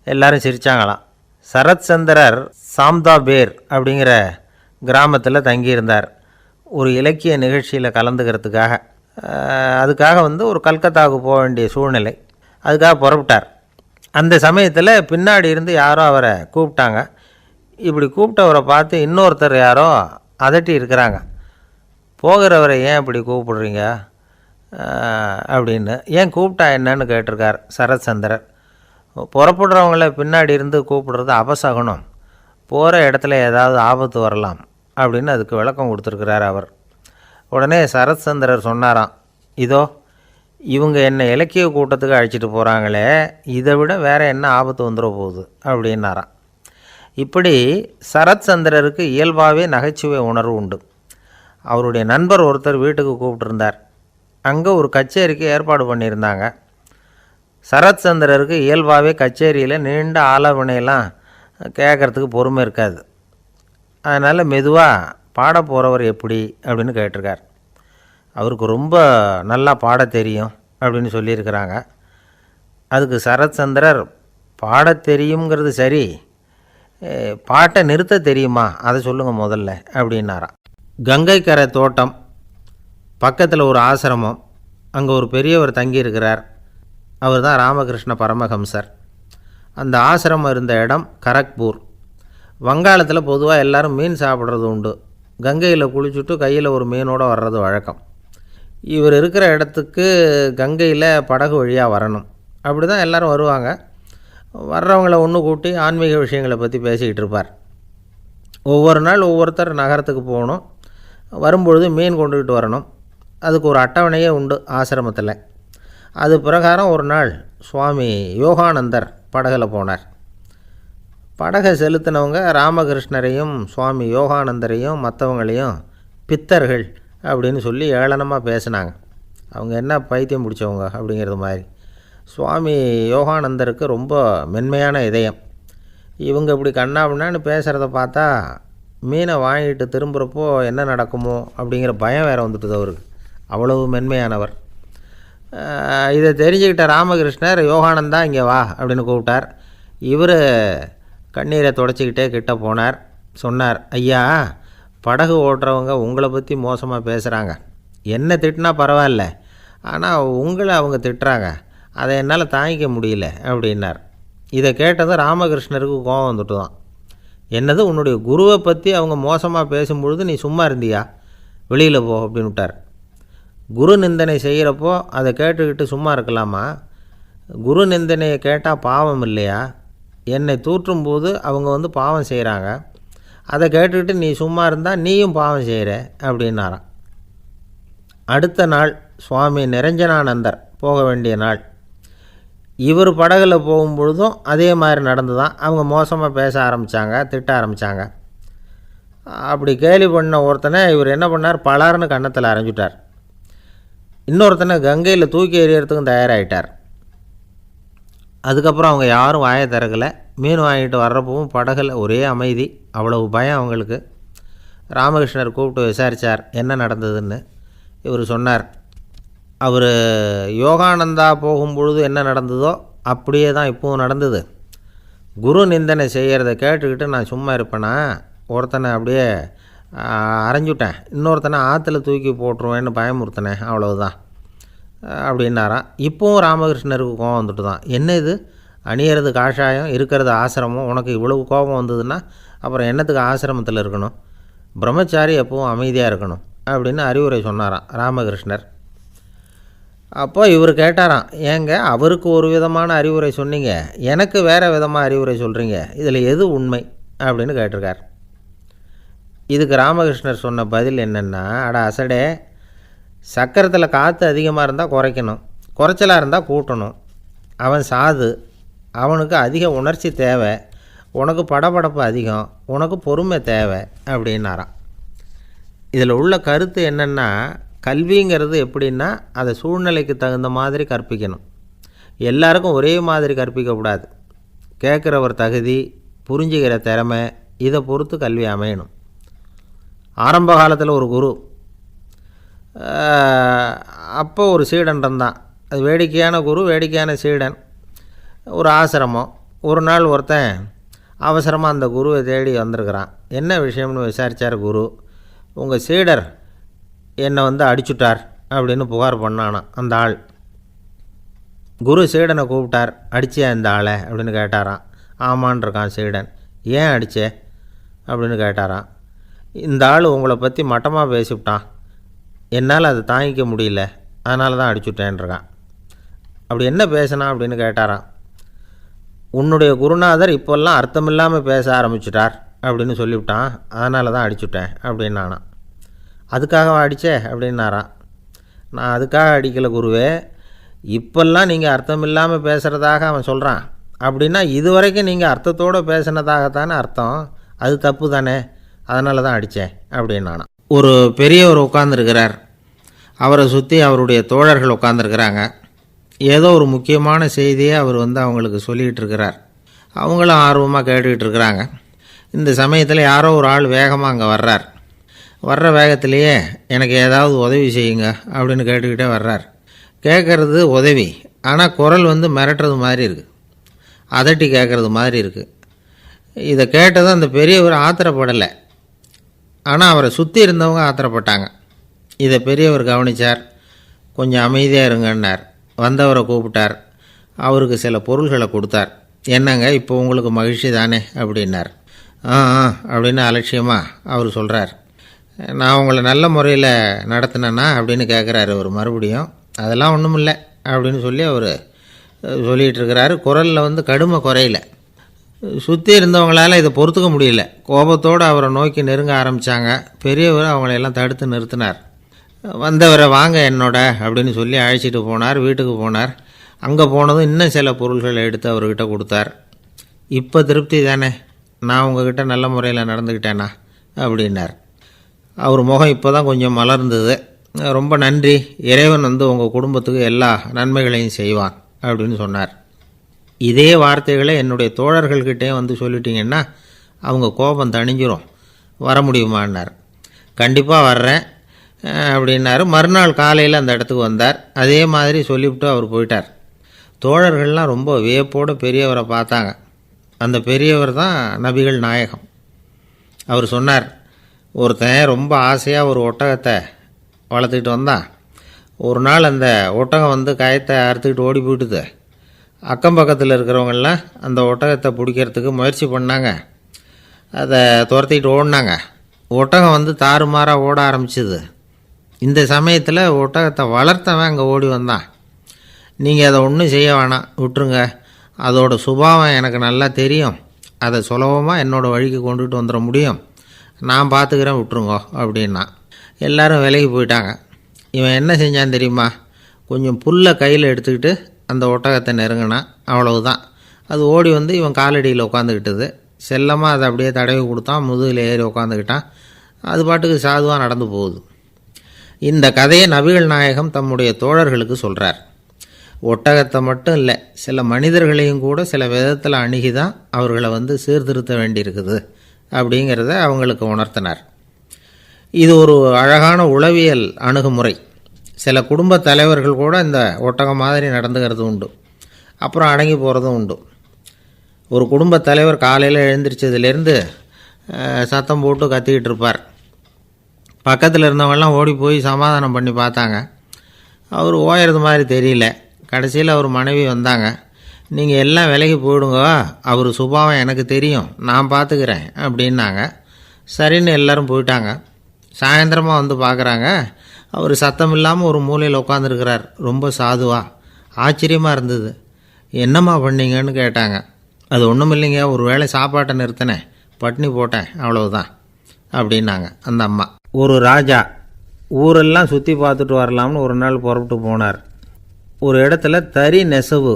எல்லாரும் சிரித்தாங்களாம். சரத் சந்திரர் சாம்தாபேர் அப்படிங்கிற கிராமத்தில் தங்கியிருந்தார். ஒரு இலக்கிய நிகழ்ச்சியில் கலந்துக்கிறதுக்காக. அதுக்காக ஒரு கல்கத்தாவுக்கு போக வேண்டிய சூழ்நிலை. அதுக்காக புறப்பட்டார். அந்த சமயத்தில் பின்னாடி இருந்து யாரோ அவரை கூப்பிட்டாங்க. இப்படி கூப்பிட்டவரை பார்த்து இன்னொருத்தர் யாரோ அதட்டி இருக்கிறாங்க. போகிறவரை ஏன் இப்படி கூப்பிடுறீங்க அப்படின்னு. ஏன் கூப்பிட்டா என்னன்னு கேட்டிருக்கார் சரத் சந்திரர். புறப்படுறவங்கள பின்னாடி இருந்து கூப்பிடுறது அபசகுனம், போகிற இடத்துல ஏதாவது ஆபத்து வரலாம் அப்படின்னு அதுக்கு விளக்கம் கொடுத்துருக்கிறார் அவர். உடனே சரத் சந்திரர் சொன்னாராம், இதோ இவங்க என்னை இலக்கிய கூட்டத்துக்கு அழைச்சிட்டு போகிறாங்களே, இதை விட வேறு என்ன ஆபத்து வந்துட போகுது அப்படின்னாராம். இப்படி சரத் சந்திரருக்கு இயல்பாகவே நகைச்சுவை உணர்வு உண்டு. அவருடைய நண்பர் ஒருத்தர் வீட்டுக்கு கூப்பிட்டுருந்தார். அங்கே ஒரு கச்சேரிக்கு ஏற்பாடு பண்ணியிருந்தாங்க. சரத் சந்திரருக்கு இயல்பாகவே கச்சேரியில் நீண்ட ஆலோசனையெல்லாம் கேட்குறதுக்கு பொறுமை இருக்காது. அதனால் மெதுவாக பாட போகிறவர் எப்படி அப்படின்னு கேட்டிருக்கார். அவருக்கு ரொம்ப நல்லா பாட தெரியும் அப்படின்னு சொல்லியிருக்கிறாங்க. அதுக்கு சரத் சந்திரர், பாட தெரியுங்கிறது சரி, பாட்டை நிறுத்த தெரியுமா அதை சொல்லுங்கள் முதல்ல அப்படின்னாராம். கங்கைக்கரை தோட்டம் பக்கத்தில் ஒரு ஆசிரமம், அங்கே ஒரு பெரியவர் தங்கியிருக்கிறார். அவர் தான் ராமகிருஷ்ண பரமஹம்சர். அந்த ஆசிரமம் இருந்த இடம் கரக்பூர். வங்காளத்தில் பொதுவாக எல்லோரும் மீன் சாப்பிட்றது உண்டு. கங்கையில் குளிச்சுட்டு கையில் ஒரு மீனோடு வர்றது வழக்கம். இவர் இருக்கிற இடத்துக்கு கங்கையில் படகு வழியாக வரணும். அப்படி தான் எல்லோரும் வருவாங்க. வர்றவங்கள ஒன்று கூட்டி ஆன்மீக விஷயங்களை பற்றி பேசிக்கிட்டு இருப்பார். ஒவ்வொரு நாள் ஒவ்வொருத்தர் நகரத்துக்கு போகணும். வரும்பொழுது மீன் கொண்டுக்கிட்டு வரணும். அதுக்கு ஒரு அட்டவணையே உண்டு ஆசிரமத்தில். அது பிரகாரம் ஒரு நாள் சுவாமி யோகானந்தர் படகில் போனார். படகை செலுத்தினவங்க ராமகிருஷ்ணரையும் சுவாமி யோகானந்தரையும் மற்றவங்களையும் பித்தர்கள் அப்படின்னு சொல்லி ஏளனமாக பேசினாங்க. அவங்க என்ன பைத்தியம் பிடிச்சவங்க அப்படிங்கிறது மாதிரி. சுவாமி யோகானந்தருக்கு ரொம்ப மென்மையான இதயம். இவங்க இப்படி கண்ணாபின்னான்னு பேசுகிறத பார்த்தா மீனை வாங்கிட்டு திரும்புகிறப்போ என்ன நடக்குமோ அப்படிங்கிற பயம் வேறு வந்துட்டுது அவருக்கு. அவ்வளவு மென்மையானவர். இதை தெரிஞ்சுக்கிட்ட ராமகிருஷ்ணர், யோகானந்தா இங்கே வா அப்படின்னு கூப்பிட்டார். இவர் கண்ணீரை தொடச்சிக்கிட்டே கிட்ட போனார். சொன்னார், ஐயா, படகு ஓட்டுறவங்க உங்களை பற்றி மோசமாக பேசுகிறாங்க. என்ன திட்டினா பரவாயில்ல, ஆனால் உங்களை அவங்க திட்டுறாங்க, அதை என்னால் தாங்கிக்க முடியல அப்படின்னார். இதை கேட்டதும் ராமகிருஷ்ணருக்கு கோபம் வந்துட்டு தான். என்னது, உன்னுடைய குருவை பற்றி அவங்க மோசமாக பேசும்பொழுது நீ சும்மா இருந்தியா, வெளியில் போ அப்படின்னு விட்டார். குரு நிந்தனை செய்கிறப்போ அதை கேட்டுக்கிட்டு சும்மா இருக்கலாமா? குரு நிந்தனையை கேட்டால் பாவம் இல்லையா? என்னை தூற்றும்போது அவங்க பாவம் செய்கிறாங்க, அதை கேட்டுக்கிட்டு நீ சும்மா இருந்தால் நீயும் பாவம் செய்கிற அப்படின்னாராம். அடுத்த நாள் சுவாமி நிரஞ்சனானந்தர் போக வேண்டிய நாள். இவர் படகுல போகும்பொழுதும் அதே மாதிரி நடந்து தான். அவங்க மோசமாக பேச ஆரம்பித்தாங்க, திட்ட ஆரம்பித்தாங்க. அப்படி கேலி பண்ண ஒருத்தனை இவர் என்ன பண்ணார், பலார்னு கன்னத்தில் அரைஞ்சிட்டார். இன்னொருத்தனை கங்கையில் தூக்கி எறியறதுக்கும் தயாராகிட்டார். அதுக்கப்புறம் அவங்க யாரும் வாயை திறக்கலை. மீன் வாங்கிட்டு வர்றப்பவும் படகுல ஒரே அமைதி, அவ்வளவு பயம் அவங்களுக்கு. ராமகிருஷ்ணர் கூப்பிட்டு விசாரித்தார் என்ன நடந்ததுன்னு. இவர் சொன்னார், அவர் யோகானந்தா போகும்பொழுது என்ன நடந்ததோ அப்படியே தான் இப்போவும் நடந்தது. குரு நிந்தனை செய்கிறத கேட்டுக்கிட்டு நான் சும்மா இருப்பேனா, ஒருத்தனை அப்படியே அரைஞ்சுட்டேன், இன்னொருத்தனை ஆற்றுல தூக்கி போட்டுருவேன்னு பயமுறுத்தினேன், அவ்வளவுதான் அப்படின்னாராம். இப்போவும் ராமகிருஷ்ணருக்கு கோபம் வந்துட்டு தான். என்ன இது, அணியறது காஷாயம், இருக்கிறது ஆசிரமம், உனக்கு இவ்வளவு கோபம் வந்ததுன்னா அப்புறம் என்னத்துக்கு ஆசிரமத்தில் இருக்கணும், பிரம்மச்சாரி எப்பவும் அமைதியாக இருக்கணும் அப்படின்னு அறிவுரை சொன்னாராம் ராமகிருஷ்ணர். அப்போ இவர் கேட்டாராம், ஏங்க அவருக்கு ஒரு விதமான அறிவுரை சொன்னீங்க, எனக்கு வேறு விதமாக அறிவுரை சொல்கிறீங்க, இதில் எது உண்மை அப்படின்னு கேட்டிருக்கார். இதுக்கு ராமகிருஷ்ணர் சொன்ன பதில் என்னென்னா, அட அசடே, சக்கரத்தில் காற்று அதிகமாக இருந்தால் குறைக்கணும், குறைச்சலாக இருந்தால் கூட்டணும். அவன் சாது, அவனுக்கு அதிக உணர்ச்சி தேவை, உனக்கு படபடப்பு அதிகம், உனக்கு பொறுமை தேவை அப்படின்னாராம். இதில் உள்ள கருத்து என்னென்னா, கல்விங்கிறது எப்படின்னா அதை சூழ்நிலைக்கு தகுந்த மாதிரி கற்பிக்கணும். எல்லாருக்கும் ஒரே மாதிரி கற்பிக்கக்கூடாது. கேட்குறவர் தகுதி, புரிஞ்சுக்கிற திறமை, இதை பொறுத்து கல்வி அமையணும். ஆரம்ப காலத்தில் ஒரு குரு, அப்போ ஒரு சீடன் இருந்தான். அது வேடிக்கையான குரு, வேடிக்கையான சீடன். ஒரு ஆசிரமம். ஒரு நாள் ஒருத்தன் அவசரமாக அந்த குருவை தேடி வந்திருக்கிறான். என்ன விஷயம்னு விசாரித்தார் குரு. உங்கள் சீடர் என்னை அடிச்சுட்டார் அப்படின்னு புகார் பண்ணானான் அந்த ஆள். குரு சீடனை கூப்பிட்டார். அடிச்சியா இந்த ஆளை அப்படின்னு கேட்டாரான். ஆமான் இருக்கான் சீடன். ஏன் அடித்தே அப்படின்னு கேட்டாரான். இந்த ஆள் உங்களை பற்றி மட்டமாக பேசிவிட்டான், என்னால் அதை தாங்கிக்க முடியல, அதனால தான் அடிச்சுட்டேன்ருக்கான். அப்படி என்ன பேசினான் அப்படின்னு கேட்டாரான். உன்னுடைய குருநாதர் இப்போல்லாம் அர்த்தமில்லாமல் பேச ஆரம்பிச்சிட்டார் அப்படின்னு சொல்லிவிட்டான், அதனால தான் அடிச்சுட்டேன் அப்படின்னானா. அதுக்காக அடித்தே அப்படின்னாரான். நான் அதுக்காக அடிக்கலை குருவே, இப்போல்லாம் நீங்கள் அர்த்தமில்லாமல் பேசுகிறதாக அவன் சொல்கிறான், அப்படின்னா இதுவரைக்கும் நீங்கள் அர்த்தத்தோடு பேசினதாகத்தானே அர்த்தம், அது தப்பு தானே, அதனால தான் அடித்தேன் அப்படின்னானா. ஒரு பெரியவர் உட்கார்ந்துருக்கிறார். அவரை சுற்றி அவருடைய தோழர்கள் உட்காந்துருக்கிறாங்க. ஏதோ ஒரு முக்கியமான செய்தியை அவர் அவங்களுக்கு சொல்லிகிட்டு இருக்கிறார். அவங்களும் ஆர்வமாக கேட்டுக்கிட்டு இருக்கிறாங்க. இந்த சமயத்தில் யாரோ ஒரு ஆள் வேகமாக அங்கே வர்றார். வர்ற வேகத்திலேயே எனக்கு ஏதாவது உதவி செய்யுங்க அப்படின்னு கேட்டுக்கிட்டே வர்றார். கேட்குறது உதவி, ஆனால் குரல் மிரட்டுறது மாதிரி இருக்குது, அதட்டி கேட்குறது மாதிரி இருக்குது. இதை கேட்டதும் அந்த பெரியவர் ஆத்திரப்படலை, ஆனால் அவரை சுற்றி இருந்தவங்க ஆத்திரப்பட்டாங்க. இதை பெரியவர் கவனித்தார். கொஞ்சம் அமைதியாக இருங்கன்னார். வந்தவரை கூப்பிட்டார். அவருக்கு சில பொருள்களை கொடுத்தார். என்னங்க இப்போ உங்களுக்கு மகிழ்ச்சி தானே அப்படின்னார். ஆ அப்படின்னு அலட்சியமாக அவர் சொல்கிறார். நான் உங்களை நல்ல முறையில் நடத்தினேன்னா அப்படின்னு கேட்குறாரு அவர் மறுபடியும். அதெல்லாம் ஒன்றும் இல்லை அப்படின்னு சொல்லி அவர் சொல்லிகிட்டு இருக்கிறாரு. குரலில் கடுமை குறையில. சுற்றி இருந்தவங்களால் இதை பொறுத்துக்க முடியல. கோபத்தோடு அவரை நோக்கி நெருங்க ஆரம்பித்தாங்க. பெரியவர் அவங்களையெல்லாம் தடுத்து நிறுத்தினார். வந்தவரை வாங்க என்னோட அப்படின்னு சொல்லி அழைச்சிட்டு போனார். வீட்டுக்கு போனார். அங்கே போனதும் இன்னும் சில பொருள்களை எடுத்து அவர்கிட்ட கொடுத்தார். இப்போ திருப்தி தானே, நான் உங்ககிட்ட நல்ல முறையில் நடந்துக்கிட்டேனா அப்படின்னார். அவர் முகம் இப்போ தான் கொஞ்சம் மலர்ந்தது. ரொம்ப நன்றி, இறைவன் உங்கள் குடும்பத்துக்கு எல்லா நன்மைகளையும் செய்வான் அப்படின்னு சொன்னார். இதே வார்த்தைகளை என்னுடைய தோழர்கள்கிட்டே சொல்லிட்டீங்கன்னா அவங்க கோபம் தணிஞ்சிரும், வர முடியுமான்னார். கண்டிப்பாக வர்றேன் அப்படின்னாரு. மறுநாள் காலையில் அந்த இடத்துக்கு வந்தார். அதே மாதிரி சொல்லிவிட்டு அவர் போயிட்டார். தோழர்கள்லாம் ரொம்ப வியப்போடு பெரியவரை பார்த்தாங்க. அந்த பெரியவர் தான் நபிகள் நாயகம். அவர் சொன்னார், ஒருத்தன் ரொம்ப ஆசையாக ஒரு ஒட்டகத்தை வளர்த்துக்கிட்டு வந்தான். ஒரு நாள் அந்த ஒட்டகம் வந்து கயத்தை அறுத்துக்கிட்டு ஓடி போயிட்டுது. அக்கம் பக்கத்தில் இருக்கிறவங்கெல்லாம் அந்த ஒட்டகத்தை பிடிக்கிறதுக்கு முயற்சி பண்ணாங்க. அதை துரத்திக்கிட்டு ஓடினாங்க. ஒட்டகம் வந்து தாறுமாறாக ஓட ஆரம்பிச்சிது. இந்த சமயத்தில் ஒட்டகத்தை வளர்த்தவன் அங்கே ஓடி வந்தான். நீங்கள் அதை ஒன்றும் செய்ய வேணாம், விட்டுருங்க. அதோட சுபாவம் எனக்கு நல்லா தெரியும். அதை சுலபமாக என்னோடய வழிக்கு கொண்டுகிட்டு வந்துட முடியும். நான் பார்த்துக்கிறேன், விட்டுருங்கோ அப்படின்னா. எல்லோரும் விலகி போயிட்டாங்க. இவன் என்ன செஞ்சான் தெரியுமா? கொஞ்சம் புல்லை கையில் எடுத்துக்கிட்டு அந்த ஒட்டகத்தை நெருங்கினான். அவ்வளவுதான். அது ஓடி வந்து இவன் காலடியில் உட்காந்துக்கிட்டது. செல்லமாக அதை அப்படியே தடவி கொடுத்தான். முதுகில் ஏறி உட்காந்துக்கிட்டான். அது பாட்டுக்கு சாதுவாக நடந்து போகுது. இந்த கதையை நபிகள் நாயகம் தம்முடைய தோழர்களுக்கு சொல்கிறார். ஒட்டகத்தை மட்டும் இல்லை, சில மனிதர்களையும் கூட சில விதத்தில் அணுகி தான் அவர்களை வந்து சீர்திருத்த வேண்டியிருக்குது அப்படிங்கிறத அவங்களுக்கு உணர்த்தினார். இது ஒரு அழகான உளவியல் அணுகுமுறை. சில குடும்ப தலைவர்கள் கூட இந்த ஒட்டகம் மாதிரி நடந்துக்கிறது உண்டு. அப்புறம் அடங்கி போகிறதும் உண்டு. ஒரு குடும்பத் தலைவர் காலையில் எழுந்திரிச்சதுலேருந்து சத்தம் போட்டு கத்திக்கிட்டு இருப்பார். பக்கத்தில் இருந்தவங்கெல்லாம் ஓடி போய் சமாதானம் பண்ணி பார்த்தாங்க. அவர் ஓயறது மாதிரி தெரியல. கடைசியில் அவர் மனைவி வந்தாங்க. நீங்கள் எல்லாம் விலகி போயிடுங்க, அவர் சுபாவம் எனக்கு தெரியும், நான் பார்த்துக்கிறேன் அப்படின்னாங்க. சரின்னு எல்லோரும் போயிட்டாங்க. சாயந்தரமாக வந்து பார்க்குறாங்க, அவர் சத்தம் இல்லாமல் ஒரு மூலையில் உட்காந்துருக்கிறார். ரொம்ப சாதுவா. ஆச்சரியமாக இருந்தது. என்னம்மா பண்ணீங்கன்னு கேட்டாங்க. அது ஒன்றும் இல்லைங்க, ஒரு வேளை சாப்பாட்டை நிறுத்தினேன், பட்னி போட்டேன், அவ்வளவுதான் அப்படின்னாங்க அந்த அம்மா. ஒரு ராஜா ஊரெல்லாம் சுற்றி பார்த்துட்டு வரலாம்னு ஒரு நாள் புறப்பட்டு போனார். ஒரு இடத்துல தறி நெசவு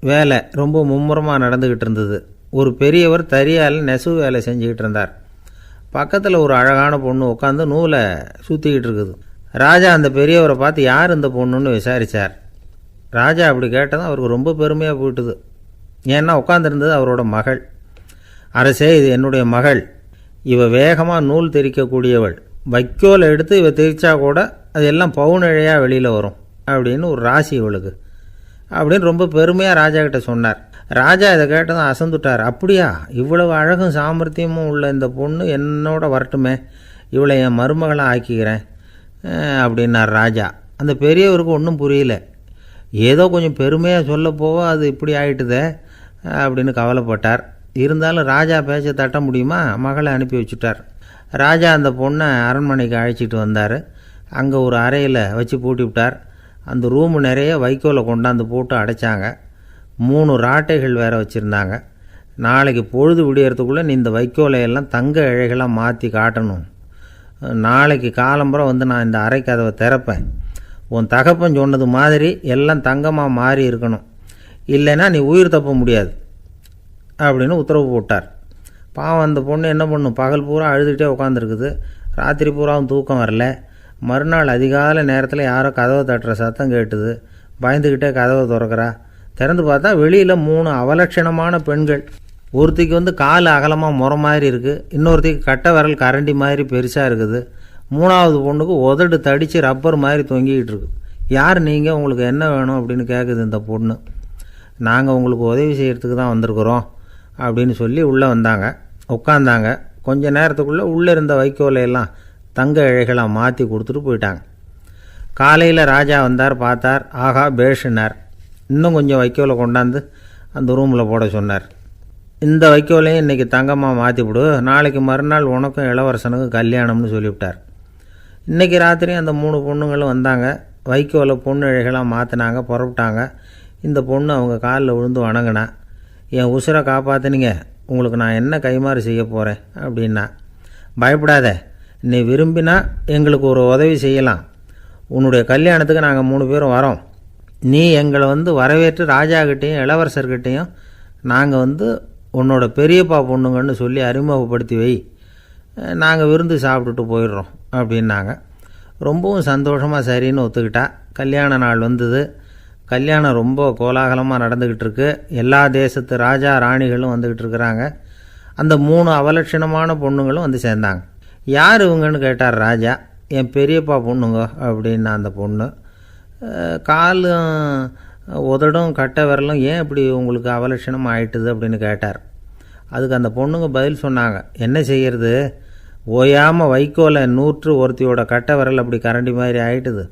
வேலை ரொம்ப மும்முரமாக நடந்துக்கிட்டு இருந்தது. ஒரு பெரியவர் தறியால் நெசவு வேலை செஞ்சுக்கிட்டு இருந்தார். பக்கத்தில் ஒரு அழகான பொண்ணு உட்காந்து நூலை சுற்றிக்கிட்டு இருக்குது. ராஜா அந்த பெரியவரை பார்த்து யார் இந்த பொண்ணுன்னு விசாரித்தார். ராஜா அப்படி கேட்டதும் அவருக்கு ரொம்ப பெருமையாக போயிட்டுது. ஏன்னா உட்காந்துருந்தது அவரோட மகள். அரசே, இது என்னுடைய மகள். இவ வேகமாக நூல் தெரிக்கக்கூடியவள். வைக்கோலை எடுத்து இவ தெரிச்சா கூட அது எல்லாம் பவுனிழையாக வெளியில் வரும் அப்படின்னு ஒரு ராசி இவளுக்கு அப்படின்னு ரொம்ப பெருமையாக ராஜா கிட்ட சொன்னார். ராஜா இதை கேட்டதும் அசந்துட்டார். அப்படியா, இவ்வளவு அழகும் சாமர்த்தியமும் உள்ள இந்த பொண்ணு என்னோட வரட்டுமே, இவளை என் மருமகளை ஆக்கிக்கிறேன் அப்படின்னார் ராஜா. அந்த பெரியவருக்கு ஒன்றும் புரியல. ஏதோ கொஞ்சம் பெருமையாக சொல்ல போக அது இப்படி ஆகிட்டுதே அப்படின்னு கவலைப்பட்டார். இருந்தாலும் ராஜா பேச்ச தட்ட முடியுமா? மகளை அனுப்பி வச்சுட்டார். ராஜா அந்த பொண்ணை அரண்மனைக்கு அழைச்சிட்டு வந்தார். அங்கே ஒரு அறையில் வச்சு பூட்டி விட்டார். அந்த ரூமு நிறைய வைக்கோலை கொண்டாந்து போட்டு அடைச்சாங்க. 3 ராட்டைகள் வேறு வச்சுருந்தாங்க. நாளைக்கு பொழுது விடியறதுக்குள்ளே நீ இந்த வைக்கோலையெல்லாம் தங்க இழைகளாக மாற்றி காட்டணும். நாளைக்கு காலம்புறம் வந்து நான் இந்த அறை கதவை திறப்பேன். உன் தகப்பன் சொன்னது மாதிரி எல்லாம் தங்கமாக மாறி இருக்கணும், இல்லைன்னா நீ உயிர் தப்ப முடியாது அப்படின்னு உத்தரவு போட்டார். பாவம் அந்த பொண்ணு என்ன பண்ணும்? பகல் பூரா அழுதுகிட்டே உட்காந்துருக்குது. ராத்திரி பூராவும் தூக்கம் வரல. மறுநாள் அதிகாலை நேரத்தில் யாரோ கதவை தட்டுற சத்தம் கேட்டுது. பயந்துக்கிட்டே கதவை திறக்கிறா. திறந்து பார்த்தா வெளியில் 3 அவலட்சணமான பெண்கள். ஒருத்திக்கு வந்து கால் அகலமாக முறை மாதிரி இருக்குது, இன்னொருத்திக்கு கட்டை விரல் கரண்டி மாதிரி பெருசாக இருக்குது, 3ஆவது பொண்ணுக்கு உதடு தடித்து ரப்பர் மாதிரி தொங்கிக்கிட்டு இருக்கு. யார் நீங்கள், உங்களுக்கு என்ன வேணும் அப்படின்னு கேட்குது இந்த பொண்ணு. நாங்கள் உங்களுக்கு உதவி செய்கிறதுக்கு தான் வந்திருக்கிறோம் அப்படின்னு சொல்லி உள்ளே வந்தாங்க. உட்காந்தாங்க. கொஞ்ச நேரத்துக்குள்ளே உள்ளே இருந்த வைக்கோலையெல்லாம் தங்க இழைகளாக மாற்றி கொடுத்துட்டு போயிட்டாங்க. காலையில் ராஜா வந்தார், பார்த்தார். ஆகா பேஷுனார். இன்னும் கொஞ்சம் வைக்கோலை கொண்டாந்து அந்த ரூமில் போட சொன்னார். இந்த வைக்கோலையும் இன்றைக்கி தங்கமாக மாற்றிவிடு, நாளைக்கு மறுநாள் உனக்கும் இளவரசனுக்கும் கல்யாணம்னு சொல்லிவிட்டார். இன்றைக்கி ராத்திரி அந்த 3 பொண்ணுங்களும் வந்தாங்க. வைக்கோலை பொண்ணு இழைகளாக மாற்றினாங்க, புறப்பட்டாங்க. இந்த பொண்ணு அவங்க காலில் விழுந்து வணங்கினா. என் உசுரை காப்பாற்றினீங்க, உங்களுக்கு நான் என்ன கைமாறு செய்ய போகிறேன் அப்படின்னா. பயப்படாத, நீ விரும்பினா எங்களுக்கு ஒரு உதவி செய்யலாம். உன்னுடைய கல்யாணத்துக்கு நாங்கள் 3 பேரும் வரோம். நீ எங்களை வந்து வரவேற்று ராஜாக்கிட்டேயும் இளவரசர்கிட்டையும் நாங்கள் வந்து உன்னோட பெரியப்பா பொண்ணுங்கன்னு சொல்லி அறிமுகப்படுத்தி வை, நாங்கள் விருந்து சாப்பிட்டுட்டு போயிடுறோம் அப்படின்னாங்க. ரொம்பவும் சந்தோஷமாக சரின்னு ஒத்துக்கிட்டா. கல்யாண நாள் வந்தது. கல்யாணம் ரொம்ப கோலாகலமாக நடந்துக்கிட்டு இருக்கு. எல்லா தேசத்து ராஜா ராணிகளும் வந்துக்கிட்டு இருக்கிறாங்க. அந்த 3 அவலட்சணமான பொண்ணுங்களும் வந்து சேர்ந்தாங்க. யார் இவங்கன்னு கேட்டார் ராஜா. என் பெரியப்பா பொண்ணுங்க அப்படின்னா அந்த பொண்ணு. காலும் உதடும் கட்டை விரலும் ஏன் இப்படி உங்களுக்கு அவலட்சணம் ஆயிட்டுது அப்படின்னு கேட்டார். அதுக்கு அந்த பொண்ணுங்க பதில் சொன்னாங்க. என்ன செய்கிறது, ஓயாமல் வைக்கோலை நூற்று ஒருத்தியோட கட்டை விரல் அப்படி கரண்டி மாதிரி ஆயிட்டுது.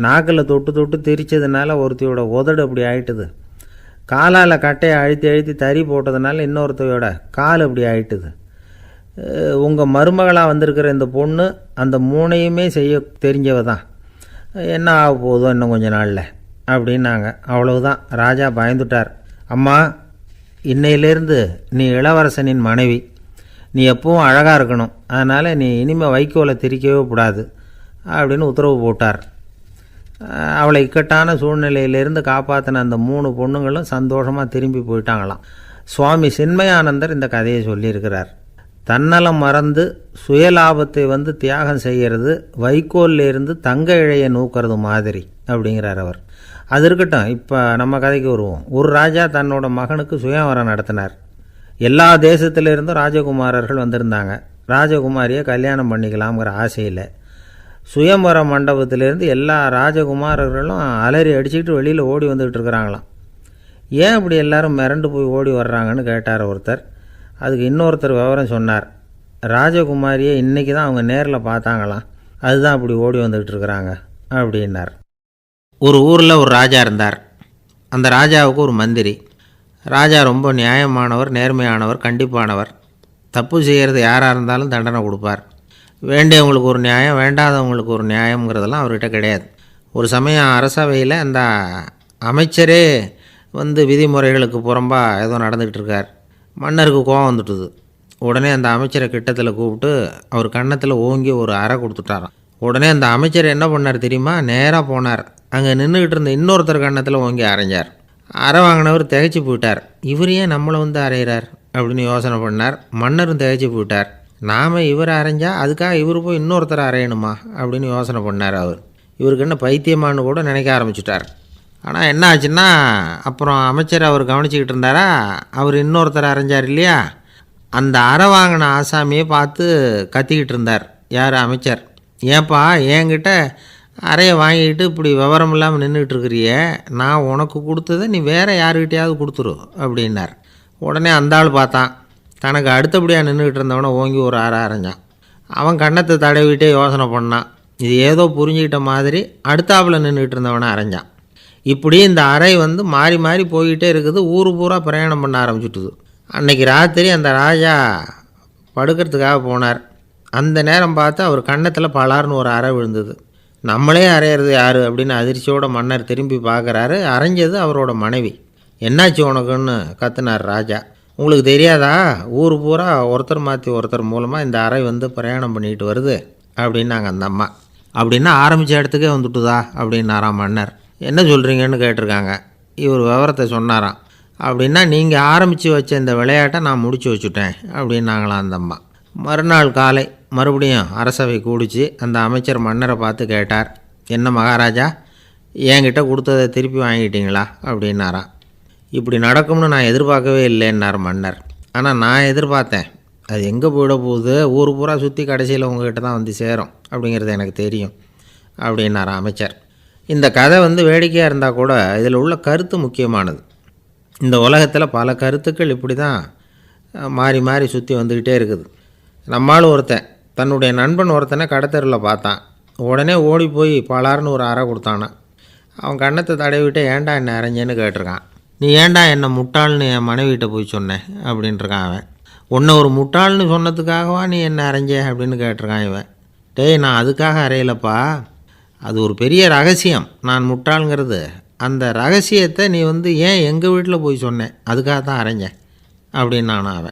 நாக்கில் தொட்டு தொட்டு திரிச்சதுனால ஒருத்தியோட உதடு அப்படி ஆயிட்டுது. காலால் கட்டையை அழுத்தி அழுத்தி தறி போட்டதுனால இன்னொருத்தையோட கால் அப்படி ஆயிட்டுது. உங்கள் மருமகளாக வந்திருக்கிற இந்த பொண்ணு அந்த மூணையுமே செய்ய தெரிஞ்சவ தான். என்ன ஆக போதோ இன்னும் கொஞ்ச நாளில் அப்படின்னாங்க. அவ்வளவுதான். ராஜா பயந்துட்டார். அம்மா, இன்னையிலேருந்து நீ இளவரசனின் மனைவி. நீ எப்பவும் அழகாக இருக்கணும். அதனால் நீ இனிமேல் வைக்கோலை திரிக்கவே கூடாது அப்படின்னு உத்தரவு போட்டார். அவளை இக்கட்டான சூழ்நிலையிலேருந்து காப்பாற்றின அந்த 3 பொண்ணுங்களும் சந்தோஷமாக திரும்பி போயிட்டாங்களாம். சுவாமி சின்மயானந்தர் இந்த கதையை சொல்லியிருக்கிறார். தன்னலம் மறந்து சுயலாபத்தை தியாகம் செய்கிறது வைக்கோல்லேருந்து தங்க இழையை நூக்கிறது மாதிரி அப்படிங்கிறார் அவர். அது இருக்கட்டும், இப்போ நம்ம கதைக்கு வருவோம். ஒரு ராஜா தன்னோட மகனுக்கு சுயவரம் நடத்தினார். எல்லா தேசத்திலிருந்தும் ராஜகுமாரர்கள் வந்திருந்தாங்க. ராஜகுமாரியை கல்யாணம் பண்ணிக்கலாம்ங்கிற ஆசையில் சுயம்பர மண்டபத்திலேருந்து எல்லா ராஜகுமாரர்களும் அலறி அடிச்சுக்கிட்டு வெளியில் ஓடி வந்துக்கிட்டு இருக்கிறாங்களாம். ஏன் இப்படி எல்லாரும் மிரண்டு போய் ஓடி வர்றாங்கன்னு கேட்டார் ஒருத்தர். அதுக்கு இன்னொருத்தர் விவரம் சொன்னார். ராஜகுமாரியை இன்றைக்கி தான் அவங்க நேரில் பார்த்தாங்களாம், அதுதான் அப்படி ஓடி வந்துக்கிட்டு இருக்கிறாங்க அப்படின்னார். ஒரு ஊரில் ஒரு ராஜா இருந்தார். அந்த ராஜாவுக்கு ஒரு மந்திரி. ராஜா ரொம்ப நியாயமானவர், நேர்மையானவர், கண்டிப்பானவர். தப்பு செய்கிறது யாராக இருந்தாலும் தண்டனை கொடுப்பார். வேண்டியவங்களுக்கு ஒரு நியாயம், வேண்டாதவங்களுக்கு ஒரு நியாயங்கிறதெல்லாம் அவர்கிட்ட கிடையாது. ஒரு சமயம் அரசவையில் அந்த அமைச்சரே விதிமுறைகளுக்கு புறம்பாக ஏதோ நடந்துக்கிட்டு இருக்கார். மன்னருக்கு கோபம் வந்துட்டுது. உடனே அந்த அமைச்சரை கிட்டத்தில் கூப்பிட்டு அவர் கன்னத்தில் ஓங்கி ஒரு அறை கொடுத்துட்டாராம். உடனே அந்த அமைச்சர் என்ன பண்ணார் தெரியுமா? நேராக போனார். அங்கே நின்றுக்கிட்டு இருந்த இன்னொருத்தர் கன்னத்தில் ஓங்கி அரைஞ்சார். அறை வாங்கினவர் திகைச்சு போயிட்டார். இவர் ஏன் நம்மளை அரைகிறார் அப்படின்னு யோசனை பண்ணார். மன்னரும் திகைச்சு போயிட்டார். நாம் இவரை அரைஞ்சா அதுக்காக இவர் போய் இன்னொருத்தரை அரையணுமா அப்படின்னு யோசனை பண்ணார் அவர். இவருக்கு என்ன பைத்தியமானு கூட நினைக்க ஆரம்பிச்சிட்டார். ஆனால் என்ன ஆச்சுன்னா, அப்புறம் அமைச்சர் அவர் கவனிச்சிக்கிட்டு இருந்தாரா, அவர் இன்னொருத்தர் அரைஞ்சார் இல்லையா, அந்த அறை வாங்கின ஆசாமியை பார்த்து கத்திக்கிட்டு இருந்தார். யார்? அமைச்சர். ஏன்பா என்கிட்ட அறையை வாங்கிக்கிட்டு இப்படி விவரம் இல்லாமல் நின்றுட்டு இருக்கிறிய, நான் உனக்கு கொடுத்ததை நீ வேறு யாருக்கிட்டையாவது கொடுத்துரு அப்படின்னார். உடனே அந்த ஆள் பார்த்தான். தனக்கு அடுத்தபடியாக நின்றுக்கிட்டு இருந்தவனை ஓங்கி ஒரு அறை அரைஞ்சான். அவன் கன்னத்தை தடவிட்டே யோசனை பண்ணான். இது ஏதோ புரிஞ்சுக்கிட்ட மாதிரி அடுத்தாப்பில் நின்றுக்கிட்டு இருந்தவனை அரைஞ்சான். இப்படி இந்த அறை மாறி மாறி போய்கிட்டே இருக்குது. ஊர் பூரா பிரயாணம் பண்ண ஆரம்பிச்சுட்டுது. அன்றைக்கி ராத்திரி அந்த ராஜா படுக்கிறதுக்காக போனார். அந்த நேரம் பார்த்து அவர் கன்னத்தில் பலார்னு ஒரு அறை விழுந்தது. நம்மளே அரையிறது யார் அப்படின்னு அதிர்ச்சியோட மன்னர் திரும்பி பார்க்குறாரு. அரைஞ்சது அவரோட மனைவி. என்னாச்சு உனக்குன்னு கத்துனார் ராஜா. உங்களுக்கு தெரியாதா, ஊர் பூரா ஒருத்தர் மாற்றி ஒருத்தர் மூலமாக இந்த அறை பிரயாணம் பண்ணிக்கிட்டு வருது அப்படின்னாங்க அந்த அம்மா. அப்படின்னா ஆரம்பித்த இடத்துக்கே வந்துட்டுதா அப்படின்னாராம் மன்னர். என்ன சொல்கிறீங்கன்னு கேட்டிருக்காங்க. இவர் விவரத்தை சொன்னாராம். அப்படின்னா நீங்கள் ஆரம்பித்து வச்ச இந்த விளையாட்டை நான் முடிச்சு வச்சுட்டேன் அப்படின்னாங்களாம் அந்த அம்மா. மறுநாள் காலை மறுபடியும் அரசவை கூடிச்சு அந்த அமைச்சர் மன்னரை பார்த்து கேட்டார். என்ன மகாராஜா, என்கிட்ட கொடுத்ததை திருப்பி வாங்கிட்டீங்களா அப்படின்னாராம். இப்படி நடக்கும்னு நான் எதிர்பார்க்கவே இல்லைன்னார் மன்னர். ஆனால் நான் எதிர்பார்த்தேன். அது எங்கே போயிட போகுது, ஊர் பூரா சுற்றி கடைசியில் உங்ககிட்ட தான் சேரும் அப்படிங்கிறது எனக்கு தெரியும் அப்படின்னார் அமைச்சர். இந்த கதை வேடிக்கையாக இருந்தால் கூட இதில் உள்ள கருத்து முக்கியமானது. இந்த உலகத்தில் பல கருத்துக்கள் இப்படி தான் மாறி மாறி சுற்றி வந்துக்கிட்டே இருக்குது. நம்மால் ஒருத்தன் தன்னுடைய நண்பன் ஒருத்தனை கடத்தரில் பார்த்தான். உடனே ஓடி போய் பலார்னு ஒரு அறை கொடுத்தானான். அவன் கன்னத்தை தடவிட்டு ஏன்டா என்ன அரைஞ்சேன்னு கேட்டிருக்கான். நீ ஏன்டா என்னை முட்டாள்னு என் மனைவிட்ட போய் சொன்னேன் அப்படின்ட்டுருக்கான் அவன். உன்னை ஒரு முட்டாள்னு சொன்னதுக்காகவா நீ என்ன அரைஞ்ச அப்படின்னு கேட்டிருக்கான் இவன். டேய், நான் அதுக்காக அறையலப்பா, அது ஒரு பெரிய ரகசியம். நான் முட்டாளுங்கிறது அந்த ரகசியத்தை நீ ஏன் எங்கள் வீட்டில் போய் சொன்னேன், அதுக்காக தான் அரைஞ்சேன் அப்படின்னு நானும் அவன்.